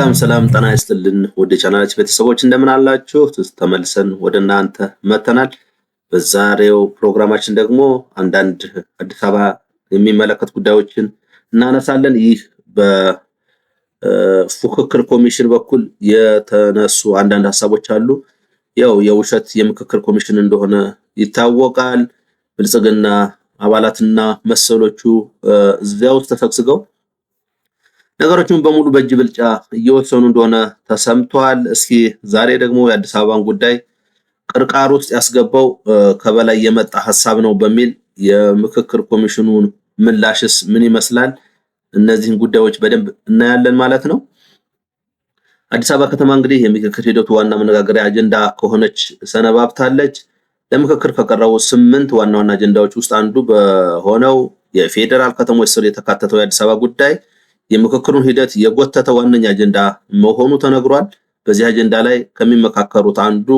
ሰላም ጤና ይስጥልን ወደ ቻናላችን ቤተሰቦች እንደምን አላችሁ? ተመልሰን ወደ እናንተ መተናል። በዛሬው ፕሮግራማችን ደግሞ አንዳንድ አዲስ አበባ የሚመለከት ጉዳዮችን እናነሳለን። ይህ በፉክክር ኮሚሽን በኩል የተነሱ አንዳንድ ሀሳቦች አሉ። ያው የውሸት የምክክር ኮሚሽን እንደሆነ ይታወቃል። ብልጽግና አባላትና መሰሎቹ እዚያ ውስጥ ተሰግስገው ነገሮችን በሙሉ በእጅ ብልጫ እየወሰኑ እንደሆነ ተሰምቷል። እስኪ ዛሬ ደግሞ የአዲስ አበባን ጉዳይ ቅርቃር ውስጥ ያስገባው ከበላይ የመጣ ሀሳብ ነው በሚል የምክክር ኮሚሽኑን ምላሽስ ምን ይመስላል? እነዚህን ጉዳዮች በደንብ እናያለን ማለት ነው። አዲስ አበባ ከተማ እንግዲህ የምክክር ሂደቱ ዋና መነጋገሪያ አጀንዳ ከሆነች ሰነባብታለች። ለምክክር ከቀረቡ 8 ዋና ዋና አጀንዳዎች ውስጥ አንዱ በሆነው የፌዴራል ከተሞች ስር የተካተተው የአዲስ አበባ ጉዳይ የምክክሩን ሂደት የጎተተ ዋነኛ አጀንዳ መሆኑ ተነግሯል። በዚህ አጀንዳ ላይ ከሚመካከሩት አንዱ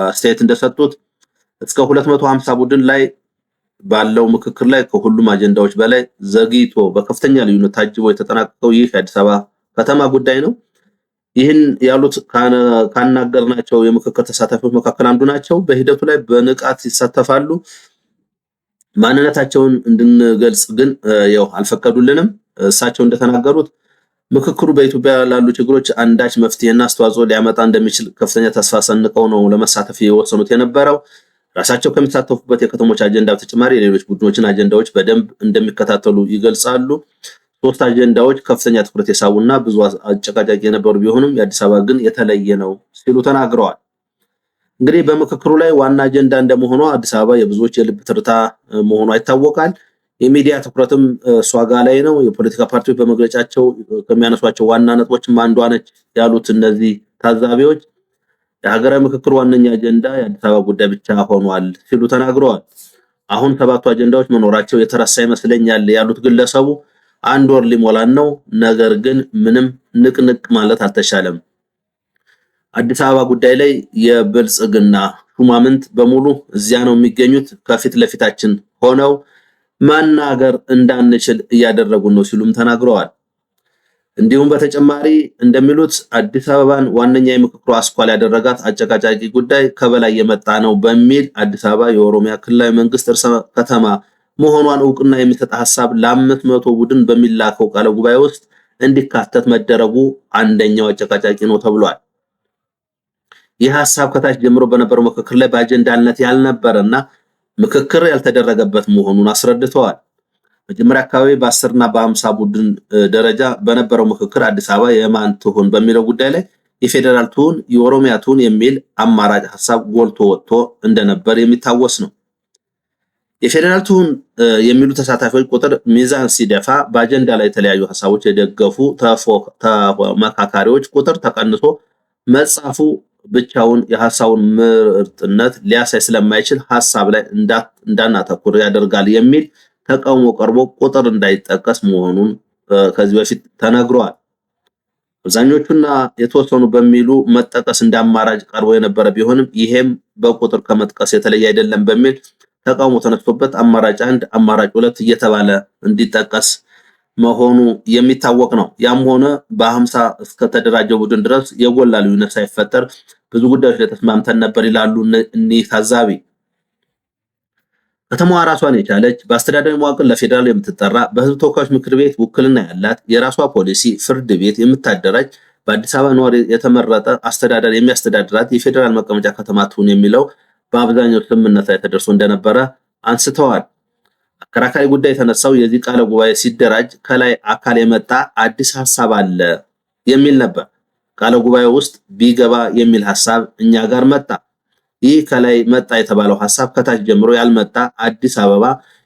አስተያየት እንደሰጡት እስከ 250 ቡድን ላይ ባለው ምክክር ላይ ከሁሉም አጀንዳዎች በላይ ዘግይቶ በከፍተኛ ልዩነት ታጅቦ የተጠናቀቀው ይህ የአዲስ አበባ ከተማ ጉዳይ ነው። ይህን ያሉት ካናገርናቸው የምክክር ተሳታፊዎች መካከል አንዱ ናቸው። በሂደቱ ላይ በንቃት ይሳተፋሉ። ማንነታቸውን እንድንገልጽ ግን ያው አልፈቀዱልንም። እሳቸው እንደተናገሩት ምክክሩ በኢትዮጵያ ላሉ ችግሮች አንዳች መፍትሄና አስተዋጽኦ ሊያመጣ እንደሚችል ከፍተኛ ተስፋ ሰንቀው ነው ለመሳተፍ የወሰኑት የነበረው። ራሳቸው ከሚሳተፉበት የከተሞች አጀንዳ በተጨማሪ የሌሎች ቡድኖችን አጀንዳዎች በደንብ እንደሚከታተሉ ይገልጻሉ። 3 አጀንዳዎች ከፍተኛ ትኩረት የሳቡና ብዙ አጨቃጫቂ የነበሩ ቢሆንም የአዲስ አበባ ግን የተለየ ነው ሲሉ ተናግረዋል። እንግዲህ በምክክሩ ላይ ዋና አጀንዳ እንደመሆኗ አዲስ አበባ የብዙዎች የልብ ትርታ መሆኗ ይታወቃል። የሚዲያ ትኩረትም እሷ ጋር ላይ ነው። የፖለቲካ ፓርቲዎች በመግለጫቸው ከሚያነሷቸው ዋና ነጥቦችም አንዷ ነች ያሉት እነዚህ ታዛቢዎች የሀገራዊ ምክክር ዋነኛ አጀንዳ የአዲስ አበባ ጉዳይ ብቻ ሆኗል ሲሉ ተናግረዋል። አሁን 7 አጀንዳዎች መኖራቸው የተረሳ ይመስለኛል ያሉት ግለሰቡ 1 ወር ሊሞላን ነው፣ ነገር ግን ምንም ንቅንቅ ማለት አልተቻለም። አዲስ አበባ ጉዳይ ላይ የብልጽግና ሹማምንት በሙሉ እዚያ ነው የሚገኙት፣ ከፊት ለፊታችን ሆነው ማናገር እንዳንችል እያደረጉ ነው ሲሉም ተናግረዋል። እንዲሁም በተጨማሪ እንደሚሉት አዲስ አበባን ዋነኛ የምክክሩ አስኳል ያደረጋት አጨቃጫቂ ጉዳይ ከበላይ የመጣ ነው በሚል አዲስ አበባ የኦሮሚያ ክልላዊ መንግስት ርዕሰ ከተማ መሆኗን እውቅና የሚሰጥ ሐሳብ ለ500 ቡድን በሚላከው ቃለ ጉባኤ ውስጥ እንዲካተት መደረጉ አንደኛው አጨቃጫቂ ነው ተብሏል። ይህ ሐሳብ ከታች ጀምሮ በነበረው ምክክር ላይ በአጀንዳነት ያልነበረና ምክክር ያልተደረገበት መሆኑን አስረድተዋል። መጀመሪያ አካባቢ በ10 እና በ50 ቡድን ደረጃ በነበረው ምክክር አዲስ አበባ የማን ትሁን በሚለው ጉዳይ ላይ የፌዴራል ትሁን የኦሮሚያ ትሁን የሚል አማራጭ ሐሳብ ጎልቶ ወጥቶ እንደነበር የሚታወስ ነው። የፌዴራል ትሁን የሚሉ ተሳታፊዎች ቁጥር ሚዛን ሲደፋ በአጀንዳ ላይ የተለያዩ ሐሳቦች የደገፉ ተመካካሪዎች ቁጥር ተቀንሶ መጻፉ ብቻውን የሐሳቡን ምርጥነት ሊያሳይ ስለማይችል ሐሳብ ላይ እንዳናተኩር ያደርጋል የሚል ተቃውሞ ቀርቦ ቁጥር እንዳይጠቀስ መሆኑን ከዚህ በፊት ተነግሯል። አብዛኞቹና የተወሰኑ በሚሉ መጠቀስ እንዳማራጭ ቀርቦ የነበረ ቢሆንም ይሄም በቁጥር ከመጥቀስ የተለየ አይደለም በሚል ተቃውሞ ተነስቶበት አማራጭ 1 አማራጭ 2 እየተባለ እንዲጠቀስ መሆኑ የሚታወቅ ነው። ያም ሆነ በ50 እስከ ተደራጀው ቡድን ድረስ የጎላ ልዩነት ሳይፈጠር ብዙ ጉዳዮች ላይ ተስማምተን ነበር ይላሉ እኒህ ታዛቢ። ከተማዋ ራሷን የቻለች በአስተዳደራዊ መዋቅር ለፌዴራል የምትጠራ በህዝብ ተወካዮች ምክር ቤት ውክልና ያላት የራሷ ፖሊሲ ፍርድ ቤት የምታደራጅ በአዲስ አበባ ነዋሪ የተመረጠ አስተዳደር የሚያስተዳድራት የፌዴራል መቀመጫ ከተማ ትሁን የሚለው በአብዛኛው ስምምነት ላይ ተደርሶ እንደነበረ አንስተዋል። አከራካሪ ጉዳይ የተነሳው የዚህ ቃለ ጉባኤ ሲደራጅ ከላይ አካል የመጣ አዲስ ሐሳብ አለ የሚል ነበር። ቃለ ጉባኤ ውስጥ ቢገባ የሚል ሐሳብ እኛ ጋር መጣ። ይህ ከላይ መጣ የተባለው ሐሳብ ከታች ጀምሮ ያልመጣ አዲስ አበባ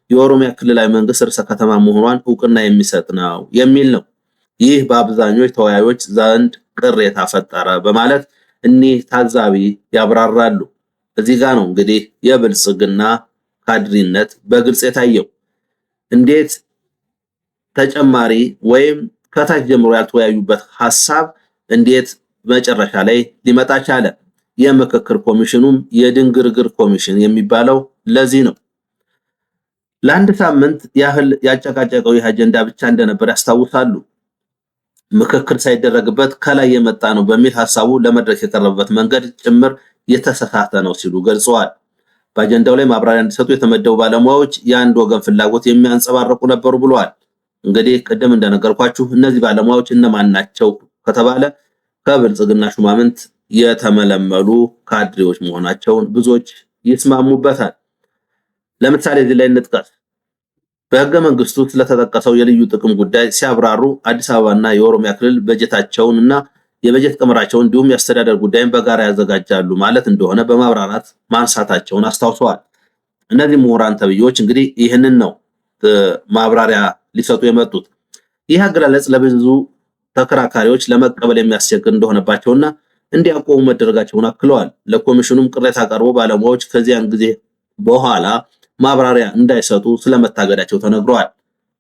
የኦሮሚያ ክልላዊ መንግስት ርዕሰ ከተማ መሆኗን እውቅና የሚሰጥ ነው የሚል ነው። ይህ በአብዛኞቹ ተወያዮች ዘንድ ቅሬታ ፈጠረ በማለት እኒህ ታዛቢ ያብራራሉ። እዚህ ጋር ነው እንግዲህ የብልጽግና ካድሪነት በግልጽ የታየው። እንዴት ተጨማሪ ወይም ከታች ጀምሮ ያልተወያዩበት ሐሳብ እንዴት መጨረሻ ላይ ሊመጣ ቻለ? የምክክር ኮሚሽኑም የድንግርግር ኮሚሽን የሚባለው ለዚህ ነው። ለአንድ ሳምንት ያህል ያጨቃጨቀው ይህ አጀንዳ ብቻ እንደነበር ያስታውሳሉ። ምክክር ሳይደረግበት ከላይ የመጣ ነው በሚል ሐሳቡ ለመድረክ የቀረበበት መንገድ ጭምር የተሳሳተ ነው ሲሉ ገልጸዋል። በአጀንዳው ላይ ማብራሪያ እንዲሰጡ የተመደቡ ባለሙያዎች የአንድ ወገን ፍላጎት የሚያንጸባርቁ ነበሩ ብለዋል። እንግዲህ ቅድም እንደነገርኳችሁ እነዚህ ባለሙያዎች እነማን ናቸው ከተባለ ከብልጽግና ሹማምንት የተመለመሉ ካድሬዎች መሆናቸውን ብዙዎች ይስማሙበታል። ለምሳሌ እዚህ ላይ እንጥቀስ። በህገ መንግስቱ ስለተጠቀሰው የልዩ ጥቅም ጉዳይ ሲያብራሩ አዲስ አበባና የኦሮሚያ ክልል በጀታቸውን እና የበጀት ቀመራቸውን እንዲሁም የአስተዳደር ጉዳይን በጋራ ያዘጋጃሉ ማለት እንደሆነ በማብራራት ማንሳታቸውን አስታውሰዋል። እነዚህ ምሁራን ተብዮች እንግዲህ ይህንን ነው ማብራሪያ ሊሰጡ የመጡት። ይህ አገላለጽ ለብዙ ተከራካሪዎች ለመቀበል የሚያስቸግር እንደሆነባቸውና እንዲያቆሙ መደረጋቸውን አክለዋል። ለኮሚሽኑም ቅሬታ ቀርቦ ባለሙያዎች ከዚያን ጊዜ በኋላ ማብራሪያ እንዳይሰጡ ስለመታገዳቸው ተነግረዋል።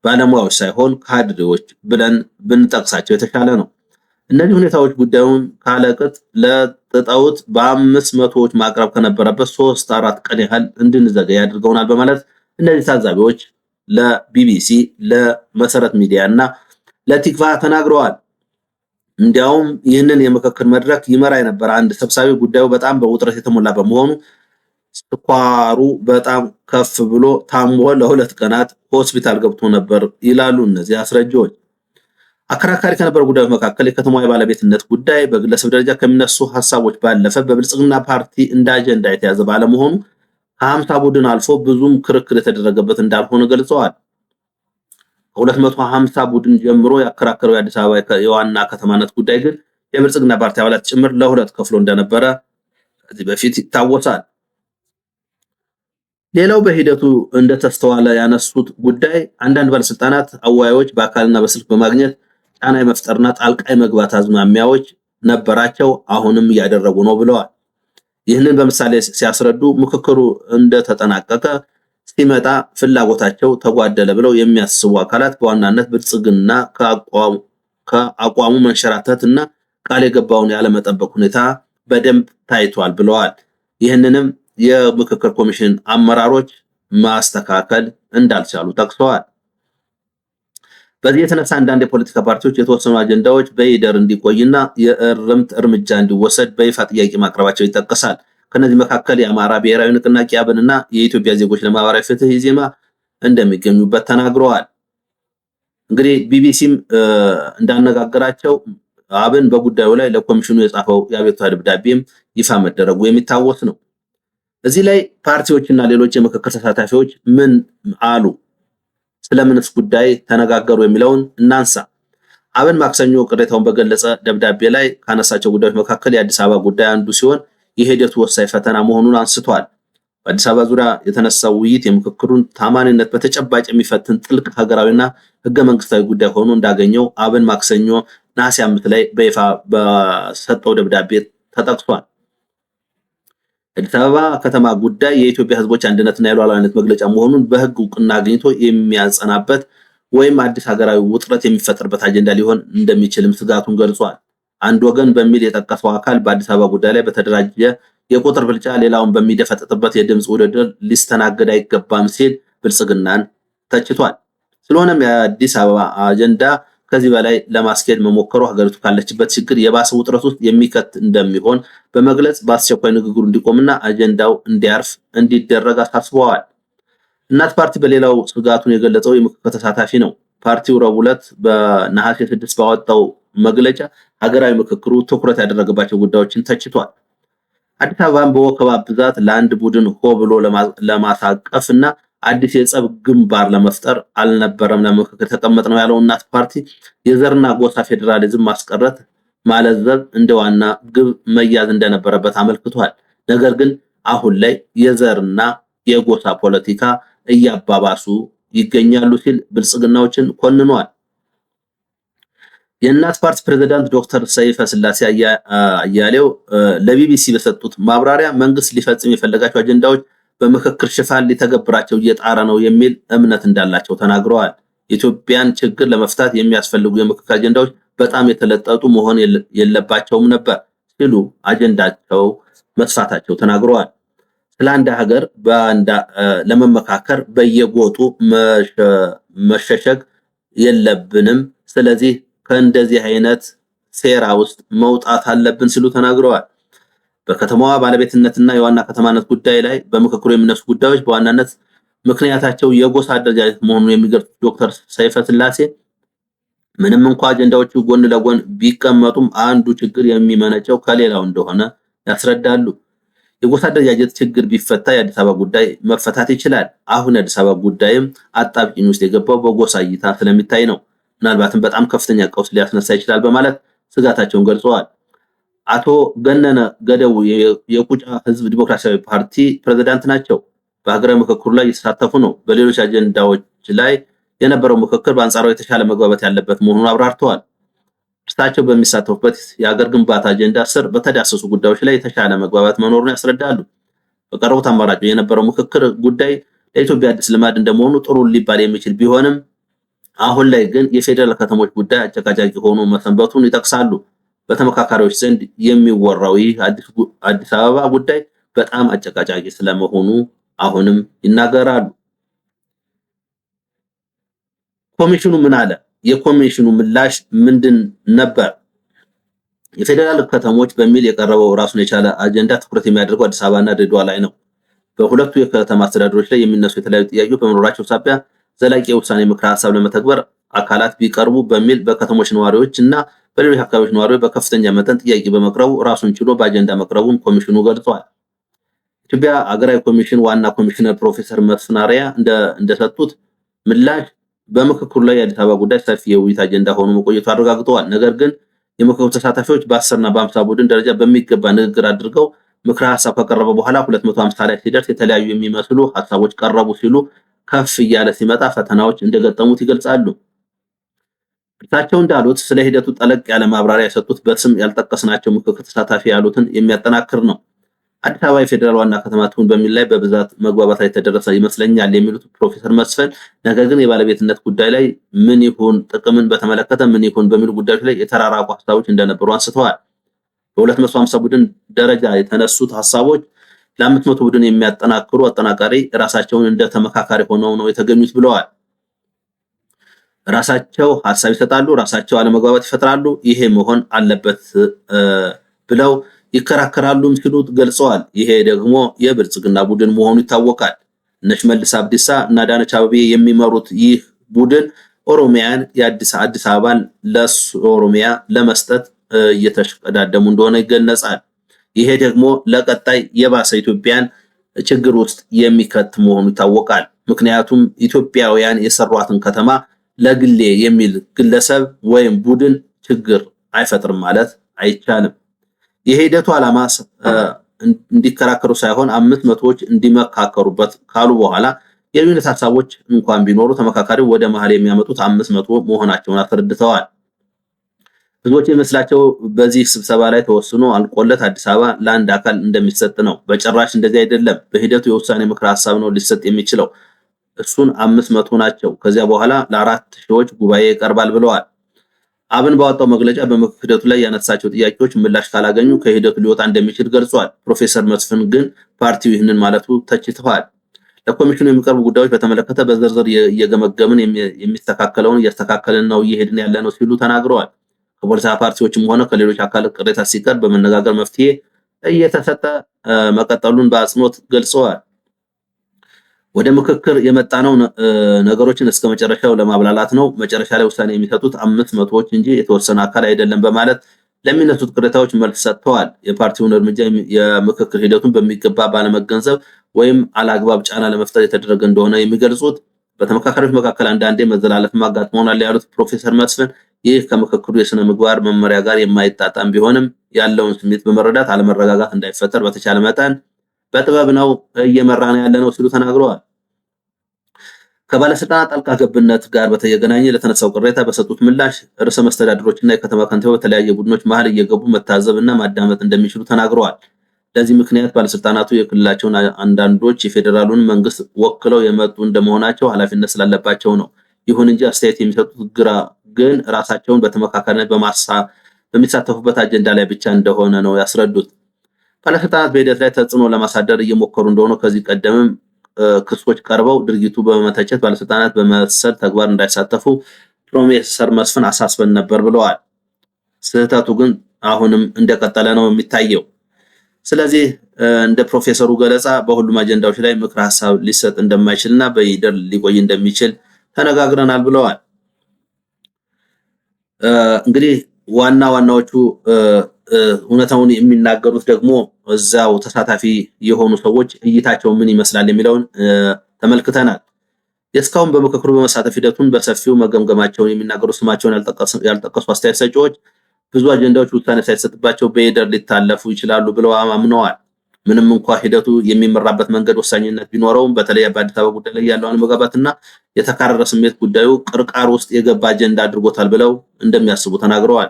ባለሙያዎች ሳይሆን ካድሬዎች ብለን ብንጠቅሳቸው የተሻለ ነው። እነዚህ ሁኔታዎች ጉዳዩን ካለቅጥ ለጥጠውት በአምስት መቶዎች ማቅረብ ከነበረበት 3-4 ቀን ያህል እንድንዘገይ አድርገውናል በማለት እነዚህ ታዛቢዎች ለቢቢሲ፣ ለመሰረት ሚዲያ እና ለቲክቫ ተናግረዋል። እንዲያውም ይህንን የምክክር መድረክ ይመራ የነበረ አንድ ሰብሳቢ ጉዳዩ በጣም በውጥረት የተሞላ በመሆኑ ስኳሩ በጣም ከፍ ብሎ ታሞ ለ2 ቀናት ሆስፒታል ገብቶ ነበር ይላሉ እነዚህ አስረጂዎች። አከራካሪ ከነበሩ ጉዳዮች መካከል የከተማዋ የባለቤትነት ጉዳይ በግለሰብ ደረጃ ከሚነሱ ሀሳቦች ባለፈ በብልጽግና ፓርቲ እንደ አጀንዳ የተያዘ ባለመሆኑ ከ50 ቡድን አልፎ ብዙም ክርክር የተደረገበት እንዳልሆነ ገልጸዋል። ከ250 ቡድን ጀምሮ ያከራከረው የአዲስ አበባ የዋና ከተማነት ጉዳይ ግን የብልጽግና ፓርቲ አባላት ጭምር ለሁለት ከፍሎ እንደነበረ ከዚህ በፊት ይታወሳል። ሌላው በሂደቱ እንደተስተዋለ ያነሱት ጉዳይ አንዳንድ ባለስልጣናት አወያዮች በአካልና በስልክ በማግኘት ጫና የመፍጠርና ጣልቃ የመግባት አዝማሚያዎች ነበራቸው፣ አሁንም እያደረጉ ነው ብለዋል። ይህንን በምሳሌ ሲያስረዱ ምክክሩ እንደተጠናቀቀ ሲመጣ ፍላጎታቸው ተጓደለ ብለው የሚያስቡ አካላት በዋናነት ብልጽግና ከአቋሙ መንሸራተት እና ቃል የገባውን ያለመጠበቅ ሁኔታ በደንብ ታይቷል ብለዋል። ይህንንም የምክክር ኮሚሽን አመራሮች ማስተካከል እንዳልቻሉ ጠቅሰዋል። በዚህ የተነሳ አንዳንድ የፖለቲካ ፓርቲዎች የተወሰኑ አጀንዳዎች በይደር እንዲቆይና የእርምት እርምጃ እንዲወሰድ በይፋ ጥያቄ ማቅረባቸው ይጠቀሳል። ከነዚህ መካከል የአማራ ብሔራዊ ንቅናቄ አብንና የኢትዮጵያ ዜጎች ለማህበራዊ ፍትህ ኢዜማ እንደሚገኙበት ተናግረዋል። እንግዲህ ቢቢሲም እንዳነጋገራቸው አብን በጉዳዩ ላይ ለኮሚሽኑ የጻፈው የአቤቱታ ደብዳቤም ይፋ መደረጉ የሚታወስ ነው። እዚህ ላይ ፓርቲዎችና ሌሎች የምክክር ተሳታፊዎች ምን አሉ፣ ስለምንስ ጉዳይ ተነጋገሩ የሚለውን እናንሳ። አብን ማክሰኞ ቅሬታውን በገለጸ ደብዳቤ ላይ ካነሳቸው ጉዳዮች መካከል የአዲስ አበባ ጉዳይ አንዱ ሲሆን የሂደቱ ወሳኝ ፈተና መሆኑን አንስቷል። በአዲስ አበባ ዙሪያ የተነሳው ውይይት የምክክሩን ታማኒነት በተጨባጭ የሚፈትን ጥልቅ ሀገራዊና ህገ መንግስታዊ ጉዳይ ሆኖ እንዳገኘው አብን ማክሰኞ ነሐሴ 5 ላይ በይፋ በሰጠው ደብዳቤ ተጠቅሷል። የአዲስ አበባ ከተማ ጉዳይ የኢትዮጵያ ህዝቦች አንድነትና የሉዓላዊነት መግለጫ መሆኑን በህግ እውቅና አግኝቶ የሚያጸናበት ወይም አዲስ ሀገራዊ ውጥረት የሚፈጠርበት አጀንዳ ሊሆን እንደሚችልም ስጋቱን ገልጿል። አንድ ወገን በሚል የጠቀሰው አካል በአዲስ አበባ ጉዳይ ላይ በተደራጀ የቁጥር ብልጫ ሌላውን በሚደፈጥጥበት የድምፅ ውድድር ሊስተናገድ አይገባም ሲል ብልጽግናን ተችቷል። ስለሆነም የአዲስ አበባ አጀንዳ ከዚህ በላይ ለማስኬድ መሞከሩ ሀገሪቱ ካለችበት ችግር የባሰ ውጥረት ውስጥ የሚከት እንደሚሆን በመግለጽ በአስቸኳይ ንግግሩ እንዲቆምና አጀንዳው እንዲያርፍ እንዲደረግ አሳስበዋል። እናት ፓርቲ በሌላው ስጋቱን የገለጸው የምክክር ተሳታፊ ነው። ፓርቲው ረቡዕ ዕለት በነሐሴ 6 ባወጣው መግለጫ ሀገራዊ ምክክሩ ትኩረት ያደረገባቸው ጉዳዮችን ተችቷል። አዲስ አበባን በወከባ ብዛት ለአንድ ቡድን ሆ ብሎ ለማሳቀፍ እና አዲስ የጸብ ግንባር ለመፍጠር አልነበረም ለምክክር ተቀመጥነው ያለው እናት ፓርቲ የዘርና ጎሳ ፌዴራሊዝም ማስቀረት ማለዘብ እንደ ዋና ግብ መያዝ እንደነበረበት አመልክቷል። ነገር ግን አሁን ላይ የዘርና የጎሳ ፖለቲካ እያባባሱ ይገኛሉ ሲል ብልጽግናዎችን ኮንኗል። የእናት ፓርቲ ፕሬዝዳንት ዶክተር ሰይፈ ስላሴ አያሌው ለቢቢሲ በሰጡት ማብራሪያ መንግስት ሊፈጽም የፈለጋቸው አጀንዳዎች በምክክር ሽፋን ሊተገብራቸው እየጣረ ነው የሚል እምነት እንዳላቸው ተናግረዋል። የኢትዮጵያን ችግር ለመፍታት የሚያስፈልጉ የምክክር አጀንዳዎች በጣም የተለጠጡ መሆን የለባቸውም ነበር ሲሉ አጀንዳቸው መስፋታቸው ተናግረዋል። ስለ አንድ ሀገር ለመመካከር በየጎጡ መሸሸግ የለብንም። ስለዚህ ከእንደዚህ አይነት ሴራ ውስጥ መውጣት አለብን ሲሉ ተናግረዋል። በከተማዋ ባለቤትነትና የዋና ከተማነት ጉዳይ ላይ በምክክሩ የሚነሱ ጉዳዮች በዋናነት ምክንያታቸው የጎሳ አደረጃጀት መሆኑን የሚገልጹት ዶክተር ሰይፈ ስላሴ ምንም እንኳ አጀንዳዎቹ ጎን ለጎን ቢቀመጡም አንዱ ችግር የሚመነጨው ከሌላው እንደሆነ ያስረዳሉ። የጎሳ አደረጃጀት ችግር ቢፈታ የአዲስ አበባ ጉዳይ መፈታት ይችላል። አሁን የአዲስ አበባ ጉዳይም አጣብቂኝ ውስጥ የገባው በጎሳ እይታ ስለሚታይ ነው። ምናልባትም በጣም ከፍተኛ ቀውስ ሊያስነሳ ይችላል በማለት ስጋታቸውን ገልጸዋል። አቶ ገነነ ገደቡ የቁጫ ህዝብ ዲሞክራሲያዊ ፓርቲ ፕሬዝዳንት ናቸው። በሀገራዊ ምክክሩ ላይ እየተሳተፉ ነው። በሌሎች አጀንዳዎች ላይ የነበረው ምክክር በአንጻራዊ የተሻለ መግባባት ያለበት መሆኑን አብራርተዋል። እርሳቸው በሚሳተፉበት የሀገር ግንባታ አጀንዳ ስር በተዳሰሱ ጉዳዮች ላይ የተሻለ መግባባት መኖሩን ያስረዳሉ። በቀረቡት አማራጭ የነበረው ምክክር ጉዳይ ለኢትዮጵያ አዲስ ልማድ እንደመሆኑ ጥሩ ሊባል የሚችል ቢሆንም አሁን ላይ ግን የፌዴራል ከተሞች ጉዳይ አጨቃጫቂ ሆኖ መሰንበቱን ይጠቅሳሉ። በተመካካሪዎች ዘንድ የሚወራው ይህ አዲስ አበባ ጉዳይ በጣም አጨቃጫቂ ስለመሆኑ አሁንም ይናገራሉ። ኮሚሽኑ ምን አለ? የኮሚሽኑ ምላሽ ምንድን ነበር? የፌዴራል ከተሞች በሚል የቀረበው ራሱን የቻለ አጀንዳ ትኩረት የሚያደርገው አዲስ አበባና ድሬዳዋ ላይ ነው። በሁለቱ የከተማ አስተዳደሮች ላይ የሚነሱ የተለያዩ ጥያቄዎች በመኖራቸው ሳቢያ ዘላቂ የውሳኔ ምክረ ሀሳብ ለመተግበር አካላት ቢቀርቡ በሚል በከተሞች ነዋሪዎች እና በሌሎች አካባቢዎች ነዋሪዎች በከፍተኛ መጠን ጥያቄ በመቅረቡ ራሱን ችሎ በአጀንዳ መቅረቡን ኮሚሽኑ ገልጿል። ኢትዮጵያ ሀገራዊ ኮሚሽን ዋና ኮሚሽነር ፕሮፌሰር መስፍን አርአያ እንደሰጡት ምላሽ በምክክሩ ላይ የአዲስ አበባ ጉዳይ ሰፊ የውይይት አጀንዳ ሆኖ መቆየቱ አረጋግጠዋል። ነገር ግን የምክክሩ ተሳታፊዎች በ10 እና በ50 ቡድን ደረጃ በሚገባ ንግግር አድርገው ምክረ ሀሳብ ከቀረበ በኋላ 250 ላይ ሲደርስ የተለያዩ የሚመስሉ ሀሳቦች ቀረቡ ሲሉ ከፍ እያለ ሲመጣ ፈተናዎች እንደገጠሙት ይገልጻሉ። እርሳቸው እንዳሉት ስለ ሂደቱ ጠለቅ ያለ ማብራሪያ የሰጡት በስም ያልጠቀስናቸው ምክክር ተሳታፊ ያሉትን የሚያጠናክር ነው። አዲስ አበባ የፌዴራል ዋና ከተማ ትሁን በሚል ላይ በብዛት መግባባት ላይ ተደረሰ ይመስለኛል የሚሉት ፕሮፌሰር መስፍን ነገር ግን የባለቤትነት ጉዳይ ላይ ምን ይሁን፣ ጥቅምን በተመለከተ ምን ይሁን በሚሉ ጉዳዮች ላይ የተራራቁ ሀሳቦች እንደነበሩ አንስተዋል። በ250 ቡድን ደረጃ የተነሱት ሀሳቦች ለ500 ቡድን የሚያጠናክሩ አጠናቃሪ ራሳቸውን እንደ ተመካካሪ ሆነው ነው የተገኙት ብለዋል። ራሳቸው ሀሳብ ይሰጣሉ፣ ራሳቸው አለመግባባት ይፈጥራሉ። ይሄ መሆን አለበት ብለው ይከራከራሉም ሲሉ ገልጸዋል። ይሄ ደግሞ የብልጽግና ቡድን መሆኑ ይታወቃል። እነ ሽመልስ አብዲሳ እና አዳነች አቤቤ የሚመሩት ይህ ቡድን ኦሮሚያን አዲስ አበባን ለኦሮሚያ ለመስጠት እየተሽቀዳደሙ እንደሆነ ይገለጻል። ይሄ ደግሞ ለቀጣይ የባሰ ኢትዮጵያን ችግር ውስጥ የሚከት መሆኑ ይታወቃል። ምክንያቱም ኢትዮጵያውያን የሰሯትን ከተማ ለግሌ የሚል ግለሰብ ወይም ቡድን ችግር አይፈጥርም ማለት አይቻልም። የሂደቱ ዓላማ እንዲከራከሩ ሳይሆን 500ዎች እንዲመካከሩበት ካሉ በኋላ የልዩነት ሀሳቦች እንኳን ቢኖሩ ተመካካሪው ወደ መሃል የሚያመጡት 500 መሆናቸውን አስረድተዋል። ብዙዎች የሚመስላቸው በዚህ ስብሰባ ላይ ተወስኖ አልቆለት አዲስ አበባ ለአንድ አካል እንደሚሰጥ ነው። በጭራሽ እንደዚህ አይደለም። በሂደቱ የውሳኔ ምክረ ሀሳብ ነው ሊሰጥ የሚችለው። እሱን 500 ናቸው። ከዚያ በኋላ ለ4,000 ጉባኤ ይቀርባል ብለዋል። አብን ባወጣው መግለጫ በምክክር ሂደቱ ላይ ያነሳቸው ጥያቄዎች ምላሽ ካላገኙ ከሂደቱ ሊወጣ እንደሚችል ገልጿል። ፕሮፌሰር መስፍን ግን ፓርቲው ይህንን ማለቱ ተችተዋል። ለኮሚሽኑ የሚቀርቡ ጉዳዮች በተመለከተ በዝርዝር እየገመገምን የሚስተካከለውን እያስተካከልን ነው እየሄድን ያለ ነው ሲሉ ተናግረዋል። ከፖለቲካ ፓርቲዎችም ሆነ ከሌሎች አካላት ቅሬታ ሲቀርብ በመነጋገር መፍትሄ እየተሰጠ መቀጠሉን በአጽንኦት ገልጸዋል። ወደ ምክክር የመጣነው ነገሮችን እስከ መጨረሻው ለማብላላት ነው። መጨረሻ ላይ ውሳኔ የሚሰጡት 500ዎች እንጂ የተወሰነ አካል አይደለም በማለት ለሚነሱት ቅሬታዎች መልስ ሰጥተዋል። የፓርቲውን እርምጃ የምክክር ሂደቱን በሚገባ ባለመገንዘብ ወይም አላግባብ ጫና ለመፍጠር የተደረገ እንደሆነ የሚገልጹት በተመካካሪዎች መካከል አንዳንዴ መዘላለፍ ማጋጥሞናል ያሉት ፕሮፌሰር መስፍን ይህ ከምክክሩ የስነ ምግባር መመሪያ ጋር የማይጣጣም ቢሆንም ያለውን ስሜት በመረዳት አለመረጋጋት እንዳይፈጠር በተቻለ መጠን በጥበብ ነው እየመራን ያለ ነው ሲሉ ተናግረዋል። ከባለስልጣናት ጣልቃ ገብነት ጋር በተገናኘ ለተነሳው ቅሬታ በሰጡት ምላሽ ርዕሰ መስተዳድሮችና የከተማ ከንቲባ በተለያየ ቡድኖች መሃል እየገቡ መታዘብና ማዳመጥ እንደሚችሉ ተናግረዋል። ለዚህ ምክንያት ባለስልጣናቱ የክልላቸውን አንዳንዶች የፌዴራሉን መንግስት ወክለው የመጡ እንደመሆናቸው ኃላፊነት ስላለባቸው ነው። ይሁን እንጂ አስተያየት የሚሰጡት ግራ ግን ራሳቸውን በተመካካሪነት በሚሳተፉበት አጀንዳ ላይ ብቻ እንደሆነ ነው ያስረዱት። ባለስልጣናት በሂደት ላይ ተጽዕኖ ለማሳደር እየሞከሩ እንደሆነ ከዚህ ቀደምም ክሶች ቀርበው ድርጊቱ በመተቸት ባለስልጣናት በመሰል ተግባር እንዳይሳተፉ ፕሮፌሰር መስፍን አሳስበን ነበር ብለዋል። ስህተቱ ግን አሁንም እንደቀጠለ ነው የሚታየው። ስለዚህ እንደ ፕሮፌሰሩ ገለጻ በሁሉም አጀንዳዎች ላይ ምክረ ሀሳብ ሊሰጥ እንደማይችልና በሂደር ሊቆይ እንደሚችል ተነጋግረናል ብለዋል። እንግዲህ ዋናዎቹ እውነታውን የሚናገሩት ደግሞ እዛው ተሳታፊ የሆኑ ሰዎች እይታቸው ምን ይመስላል የሚለውን ተመልክተናል። እስካሁን በምክክሩ በመሳተፍ ሂደቱን በሰፊው መገምገማቸውን የሚናገሩ ስማቸውን ያልጠቀሱ አስተያየት ሰጪዎች ብዙ አጀንዳዎች ውሳኔ ሳይሰጥባቸው በሂደር ሊታለፉ ይችላሉ ብለው አምነዋል። ምንም እንኳ ሂደቱ የሚመራበት መንገድ ወሳኝነት ቢኖረውም በተለይ በአዲስ አበባ ጉዳይ ላይ ያለው አለመግባባትና የተካረረ ስሜት ጉዳዩ ቅርቃር ውስጥ የገባ አጀንዳ አድርጎታል ብለው እንደሚያስቡ ተናግረዋል።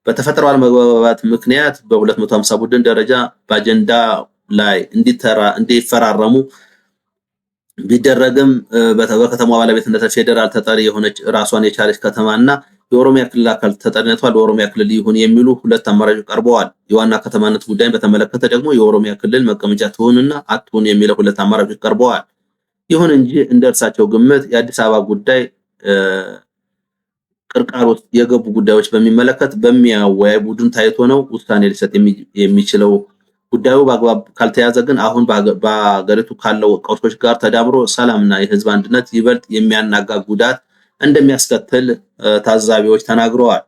በተፈጠረው አለመግባባት ምክንያት በ250 ቡድን ደረጃ በአጀንዳ ላይ እንዲፈራረሙ ቢደረግም በከተማዋ ባለቤትነት ፌዴራል ተጠሪ የሆነች ራሷን የቻለች ከተማና የኦሮሚያ ክልል አካል ተጠሪነቷ ለኦሮሚያ ክልል ይሁን የሚሉ ሁለት አማራጮች ቀርበዋል። የዋና ከተማነት ጉዳይን በተመለከተ ደግሞ የኦሮሚያ ክልል መቀመጫ ትሁንና አትሁን የሚለው ሁለት አማራጮች ቀርበዋል። ይሁን እንጂ እንደ እርሳቸው ግምት የአዲስ አበባ ጉዳይ ቅርቃር ውስጥ የገቡ ጉዳዮች በሚመለከት በሚያወያይ ቡድን ታይቶ ነው ውሳኔ ሊሰጥ የሚችለው። ጉዳዩ በአግባብ ካልተያዘ ግን አሁን በአገሪቱ ካለው ቀውሶች ጋር ተዳምሮ ሰላምና የህዝብ አንድነት ይበልጥ የሚያናጋ ጉዳት እንደሚያስከትል ታዛቢዎች ተናግረዋል።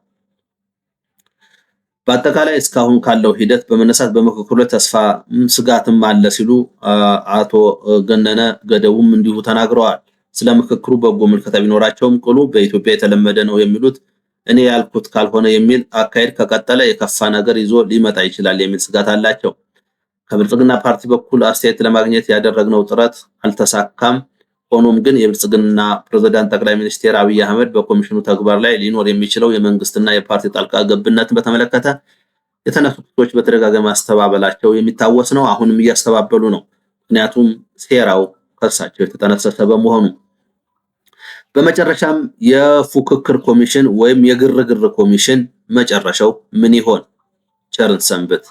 በአጠቃላይ እስካሁን ካለው ሂደት በመነሳት በምክክሩ ተስፋ ስጋትም አለ ሲሉ አቶ ገነነ ገደቡም እንዲሁ ተናግረዋል። ስለ ምክክሩ በጎ ምልከታ ቢኖራቸውም ቅሉ በኢትዮጵያ የተለመደ ነው የሚሉት እኔ ያልኩት ካልሆነ የሚል አካሄድ ከቀጠለ የከፋ ነገር ይዞ ሊመጣ ይችላል የሚል ስጋት አላቸው። ከብልጽግና ፓርቲ በኩል አስተያየት ለማግኘት ያደረግነው ጥረት አልተሳካም። ሆኖም ግን የብልጽግና ፕሬዝዳንት ጠቅላይ ሚኒስትር አብይ አህመድ በኮሚሽኑ ተግባር ላይ ሊኖር የሚችለው የመንግስትና የፓርቲ ጣልቃ ገብነትን በተመለከተ የተነሱ ክሶች በተደጋጋሚ ማስተባበላቸው የሚታወስ ነው። አሁንም እያስተባበሉ ነው። ምክንያቱም ሴራው ከእርሳቸው የተጠነሰሰ በመሆኑ። በመጨረሻም የፉክክር ኮሚሽን ወይም የግርግር ኮሚሽን መጨረሻው ምን ይሆን? ቸርን ሰንብት።